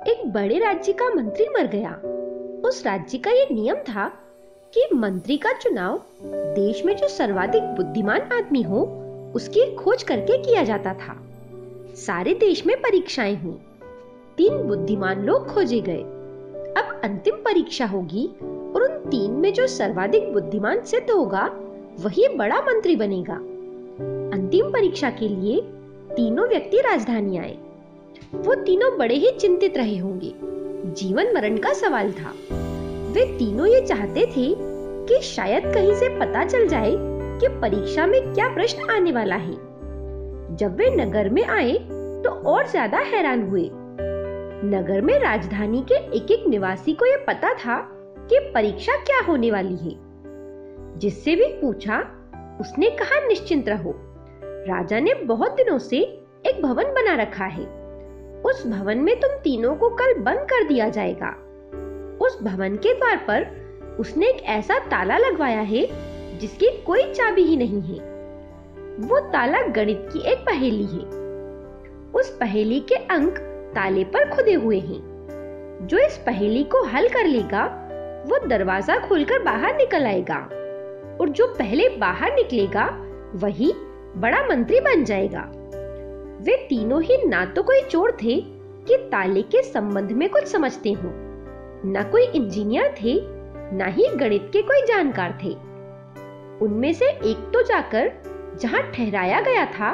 एक बड़े राज्य का मंत्री मर गया। उस राज्य का ये नियम था कि मंत्री का चुनाव देश में जो सर्वाधिक बुद्धिमान आदमी हो उसकी खोज करके किया जाता था। सारे देश में परीक्षाएं हुई, 3 बुद्धिमान लोग खोजे गए। अब अंतिम परीक्षा होगी और उन 3 में जो सर्वाधिक बुद्धिमान सिद्ध होगा वही बड़ा मंत्री बनेगा। अंतिम परीक्षा के लिए तीनों व्यक्ति राजधानी आए। वो तीनों बड़े ही चिंतित रहे होंगे, जीवन मरण का सवाल था। वे तीनों ये चाहते थे कि शायद कहीं से पता चल जाए कि परीक्षा में क्या प्रश्न आने वाला है। जब वे नगर में आए तो और ज्यादा हैरान हुए। नगर में राजधानी के एक एक निवासी को यह पता था कि परीक्षा क्या होने वाली है। जिससे भी पूछा उसने कहा निश्चिंत रहो, राजा ने बहुत दिनों से एक भवन बना रखा है। उस भवन में तुम तीनों को कल बंद कर दिया जाएगा। उस भवन के द्वार पर उसने एक ऐसा ताला लगवाया है जिसकी कोई चाबी ही नहीं है। वो ताला गणित की एक पहेली है। उस पहेली के अंक ताले पर खुदे हुए हैं। जो इस पहेली को हल कर लेगा वो दरवाजा खोलकर बाहर निकल आएगा और जो पहले बाहर निकलेगा वही बड़ा मंत्री बन जाएगा। वे तीनों ही ना तो कोई चोर थे कि ताले के संबंध में कुछ समझते हो, ना कोई इंजीनियर थे, ना ही गणित के कोई जानकार थे। उनमें से एक तो जाकर जहां ठहराया गया था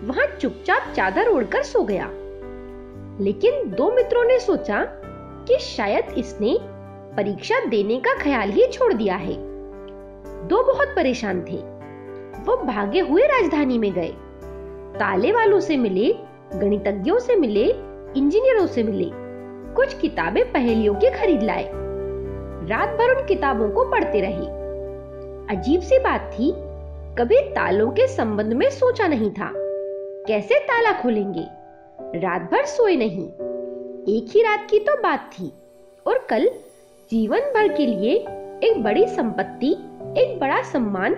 वहां चुपचाप चादर ओढ़कर सो गया। लेकिन 2 मित्रों ने सोचा कि शायद इसने परीक्षा देने का ख्याल ही छोड़ दिया है। 2 बहुत परेशान थे। वो भागे हुए राजधानी में गए, ताले वालों से मिले, गणितज्ञों से मिले, इंजीनियरों से मिले, कुछ किताबें पहेलियों की खरीद लाए। रात भर उन किताबों को पढ़ते रहे। अजीब सी बात थी, कभी तालों के संबंध में सोचा नहीं था। कैसे ताला खोलेंगे? रात भर सोए नहीं। एक ही रात की तो बात थी और कल जीवन भर के लिए एक बड़ी संपत्ति, एक बड़ा सम्मान,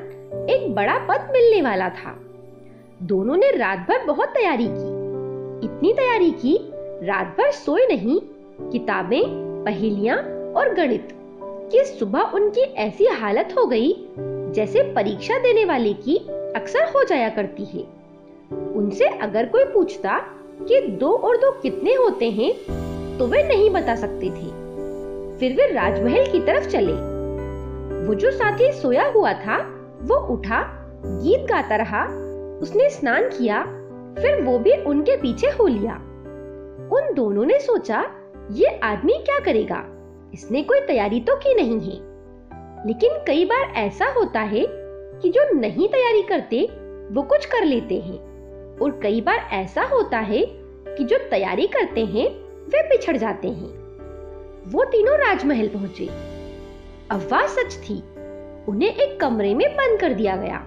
एक बड़ा पद मिलने वाला था। दोनों ने रात भर बहुत तैयारी की। इतनी तैयारी की, रात भर सोए नहीं, किताबें, पहेलियां और गणित कि सुबह उनकी ऐसी हालत हो गई जैसे परीक्षा देने वाले की अक्सर हो जाया करती है। उनसे अगर कोई पूछता कि 2 और 2 कितने होते हैं तो वे नहीं बता सकते थे। फिर वे राजमहल की तरफ चले। वो जो साथी सोया हुआ था वो उठा, गीत गाता रहा। उसने स्नान किया, फिर वो भी उनके पीछे हो लिया। उन दोनों ने सोचा ये आदमी क्या करेगा, इसने कोई तैयारी तो की नहीं है। लेकिन कई बार ऐसा होता है कि जो नहीं तैयारी करते वो कुछ कर लेते हैं, और कई बार ऐसा होता है कि जो तैयारी करते हैं वे पिछड़ जाते हैं। वो तीनों राजमहल पहुंचे। अफवाह सच थी। उन्हें एक कमरे में बंद कर दिया गया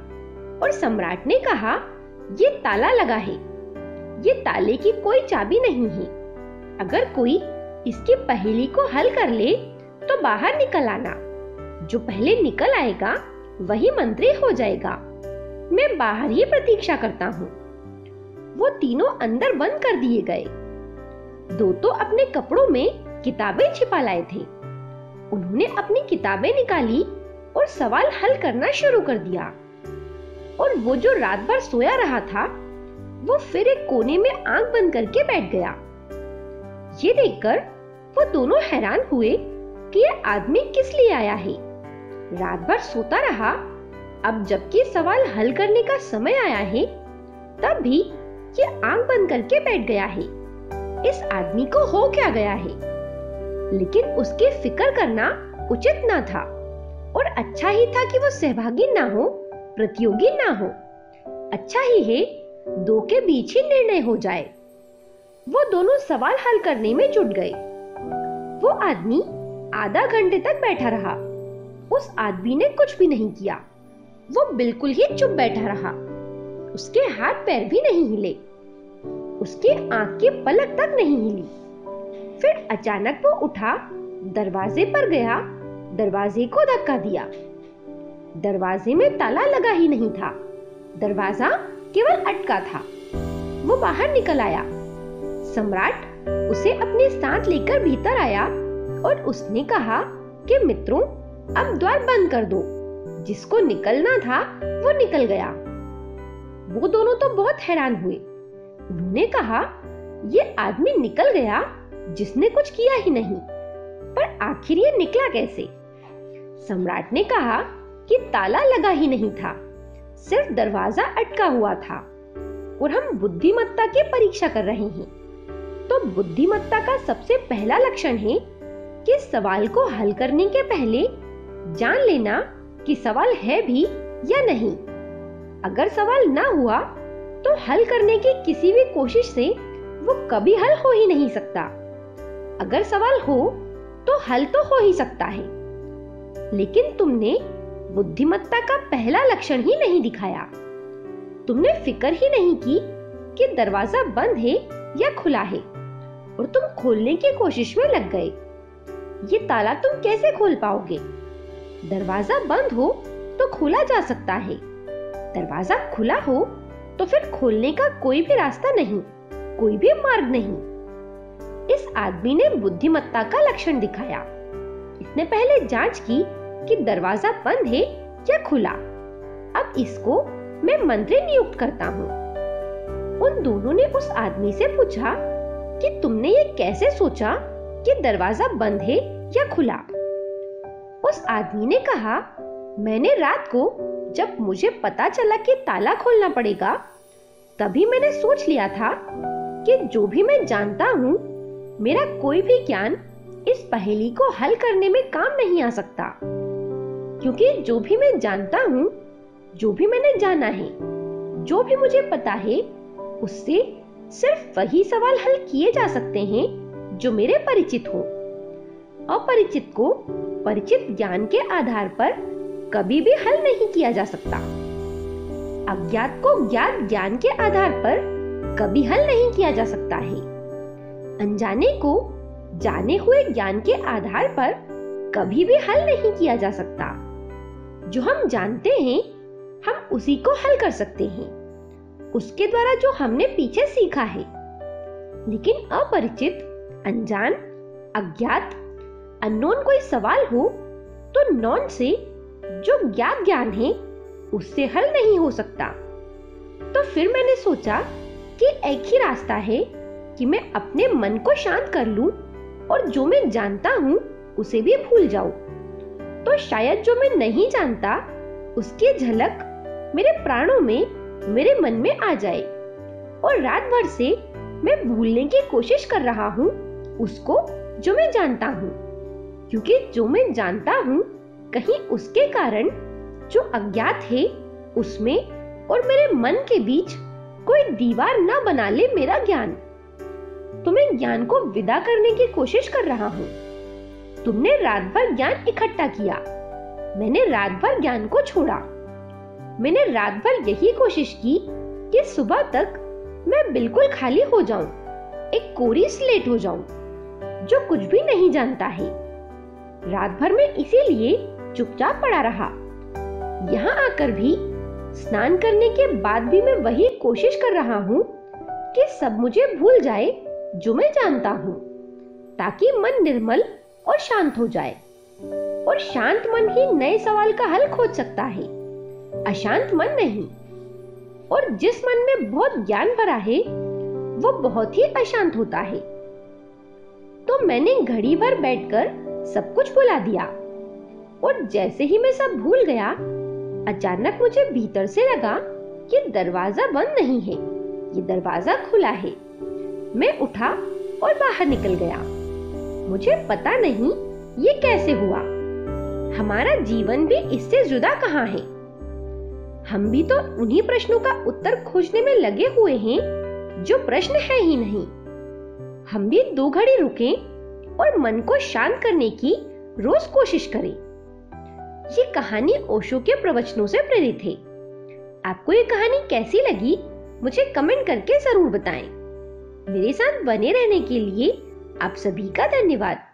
और सम्राट ने कहा ये ताला लगा है, ये ताले की कोई चाबी नहीं है। अगर कोई इसकी पहेली को हल कर ले तो बाहर निकल आना। जो पहले निकल आएगा वही मंत्री हो जाएगा। मैं बाहर ही प्रतीक्षा करता हूँ। वो तीनों अंदर बंद कर दिए गए। 2 तो अपने कपड़ों में किताबें छिपा लाए थे। उन्होंने अपनी किताबें निकाली और सवाल हल करना शुरू कर दिया। और वो जो रात भर सोया रहा था वो फिर एक कोने में आंख बंद करके बैठ गया। ये देखकर वो दोनों हैरान हुए कि ये आदमी किस लिए आया है। रात भर सोता रहा, अब जबकि सवाल हल करने का समय आया है तब भी ये आंख बंद करके बैठ गया है। इस आदमी को हो क्या गया है? लेकिन उसकी फिक्र करना उचित ना था और अच्छा ही था कि वो सहभागी ना हो, प्रतियोगी ना हो। अच्छा ही है 2 के बीच ही निर्णय हो जाए। वो दोनों सवाल हल करने में जुट गए। वो आदमी आधा घंटे तक बैठा रहा। उस आदमी ने कुछ भी नहीं किया। वो बिल्कुल ही चुप बैठा रहा। उसके हाथ पैर भी नहीं हिले, उसकी आंख की पलक तक नहीं हिली। फिर अचानक वो उठा, दरवाजे पर गया, दरवाजे को धक्का दिया। दरवाजे में ताला लगा ही नहीं था, दरवाजा केवल अटका था। वो बाहर निकल आया। सम्राट उसे अपने साथ लेकर भीतर आया और उसने कहा कि मित्रों, अब द्वार बंद कर दो। जिसको निकलना था वो निकल गया। वो दोनों तो बहुत हैरान हुए। उन्होंने कहा, ये आदमी निकल गया जिसने कुछ किया ही नहीं, पर आखिर ये निकला कैसे? सम्राट ने कहा कि ताला लगा ही नहीं था, सिर्फ दरवाजा अटका हुआ था और हम बुद्धिमत्ता की परीक्षा कर रहे हैं। तो बुद्धिमत्ता का सबसे पहला लक्षण है कि सवाल को हल करने के पहले जान लेना कि सवाल है भी या नहीं। अगर सवाल ना हुआ तो हल करने की किसी भी कोशिश से वो कभी हल हो ही नहीं सकता। अगर सवाल हो तो हल तो हो ही सकता है, लेकिन तुमने बुद्धिमत्ता का पहला लक्षण ही नहीं दिखाया। तुमने फिक्र ही नहीं की कि दरवाजा बंद है या खुला है और तुम खोलने की कोशिश में लग गए। ये ताला तुम कैसे खोल पाओगे? दरवाजा बंद हो तो खोला जा सकता है, दरवाजा खुला हो तो फिर खोलने का कोई भी रास्ता नहीं, कोई भी मार्ग नहीं। इस आदमी ने बुद्धिमत्ता का लक्षण दिखाया। इसने पहले जांच की कि दरवाजा बंद है या खुला। अब इसको मैं मंत्री नियुक्त करता हूँ। उन दोनों ने उस आदमी से पूछा कि तुमने ये कैसे सोचा कि दरवाजा बंद है या खुला? उस आदमी ने कहा, मैंने रात को जब मुझे पता चला कि ताला खोलना पड़ेगा, तभी मैंने सोच लिया था कि जो भी मैं जानता हूँ, मेरा कोई भी ज्ञान इस पहेली को हल करने में काम नहीं आ सकता। क्योंकि जो भी मैं जानता हूँ, जो भी मैंने जाना है, जो भी मुझे पता है, उससे सिर्फ वही सवाल हल किए जा सकते हैं जो मेरे परिचित हो। अपरिचित को परिचित ज्ञान के आधार पर कभी भी हल नहीं किया जा सकता। अज्ञात को ज्ञात ज्ञान के आधार पर कभी हल नहीं किया जा सकता है। अनजाने को जाने हुए ज्ञान के आधार पर कभी भी हल नहीं किया जा सकता। जो हम जानते हैं, हम उसी को हल कर सकते हैं, उसके द्वारा जो हमने पीछे सीखा है। लेकिन अपरिचित, अनजान, अज्ञात, अननोन कोई सवाल हो तो नॉन से जो ज्ञात ज्ञान है उससे हल नहीं हो सकता। तो फिर मैंने सोचा कि एक ही रास्ता है कि मैं अपने मन को शांत कर लूं और जो मैं जानता हूं उसे भी भूल जाऊं। तो शायद जो मैं नहीं जानता उसकी झलक मेरे प्राणों में, मेरे मन में आ जाए और रात भर से मैं भूलने की कोशिश कर रहा हूं उसको जो मैं जानता हूं। क्योंकि जो मैं जानता हूं, कहीं उसके कारण जो अज्ञात है उसमें और मेरे मन के बीच कोई दीवार ना बना ले मेरा ज्ञान। तो मैं ज्ञान को विदा करने की कोशिश कर रहा हूँ। तुमने रात भर ज्ञान इकट्ठा किया, मैंने रात भर ज्ञान को छोड़ा। मैंने रात भर यही कोशिश की कि सुबह तक मैं बिल्कुल खाली हो जाऊं, एक कोरी स्लेट हो जाऊं, जो कुछ भी नहीं जानता है। रात भर में इसीलिए चुपचाप पड़ा रहा। यहाँ आकर भी, स्नान करने के बाद भी मैं वही कोशिश कर रहा हूँ कि सब मुझे भूल जाए जो मैं जानता हूँ, ताकि मन निर्मल और शांत हो जाए। और शांत मन ही नए सवाल का हल खोज सकता है, अशांत मन नहीं। और जिस मन में बहुत ज्ञान भरा है वो बहुत ही अशांत होता है। तो मैंने घड़ी भर बैठकर सब कुछ भुला दिया और जैसे ही मैं सब भूल गया, अचानक मुझे भीतर से लगा कि दरवाजा बंद नहीं है, ये दरवाजा खुला है। मैं उठा और बाहर निकल गया। मुझे पता नहीं ये कैसे हुआ। हमारा जीवन भी इससे जुदा कहाँ है? हम भी तो उन्हीं प्रश्नों का उत्तर खोजने में लगे हुए हैं जो प्रश्न है ही नहीं। हम भी 2 घड़ी रुकें और मन को शांत करने की रोज कोशिश करें। ये कहानी ओशो के प्रवचनों से प्रेरित है। आपको ये कहानी कैसी लगी मुझे कमेंट करके जरूर बताएं। मेरे साथ बने रहने के लिए आप सभी का धन्यवाद।